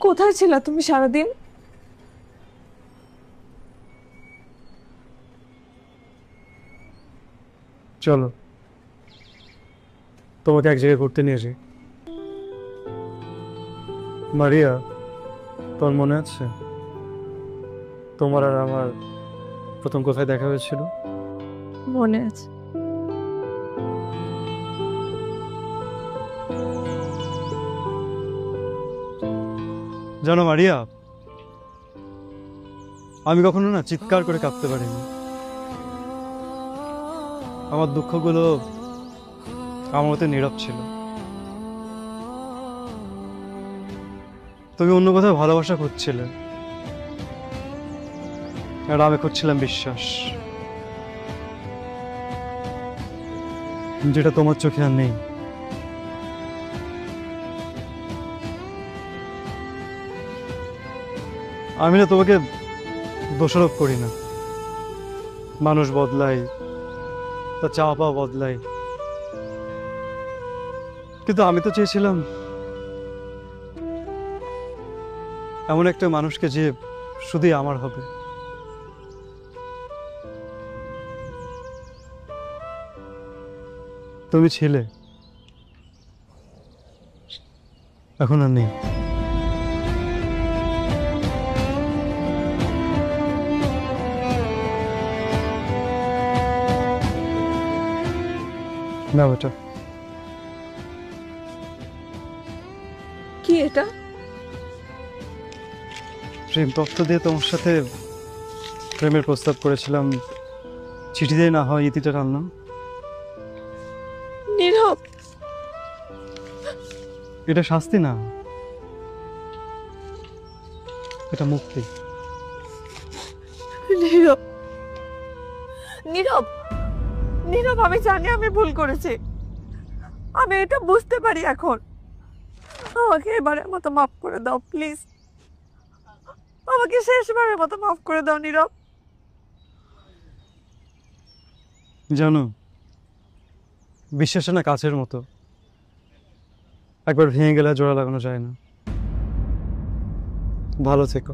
কোথায় ছিলা তুমি সারাদিন? চলো তোমাকে এক জায়গায় ঘুরতে নিয়ে যাই। মারিয়া, তোমার মনে আছে তোমার আর আমার প্রথম কোথায় দেখা হয়েছিল? মনে আছে। জানো মারিয়া, আমি কখনো না চিৎকার করে কাঁদতে পারিনি। আমার দুঃখগুলো আমার মতে নীরব ছিল। তুমি অন্য কোথাও ভালোবাসা খুঁজছিলে, আর আমি খুঁজছিলাম বিশ্বাস, যেটা তোমার চোখে আর নেই। আমি না তোমাকে দোষারোপ করি না। মানুষ বদলায়, তার চাওয়া পাওয়া বদলায়, কিন্তু আমি তো চেয়েছিলাম এমন একটা মানুষকে যে শুধুই আমার হবে। তুমি ছিলে, এখন আর নেই। না বেটা, কি এটা? প্রেম তত্ত্ব দিয়ে তোমার সাথে প্রেমের প্রস্তাব করেছিলাম, চিঠি দিয়ে না হয় ইতিটা টানলাম। নীরব, এটা শাস্তি না, এটা মুক্তি। নীরব, নীরব, নীরব, আমি জানি আমি ভুল করেছি। আমি এটা বুঝতে পারি এখন। আমাকে এবারের মতো মাফ করে দাও প্লিজ। আমাকে শেষবারের মতো মাফ করে দাও নীরব। জানো, বিশ্বাসটা না কাছের মতো, একবার ভেঙে গেলে আর জোড়া লাগানো যায় না। ভালো থেকো।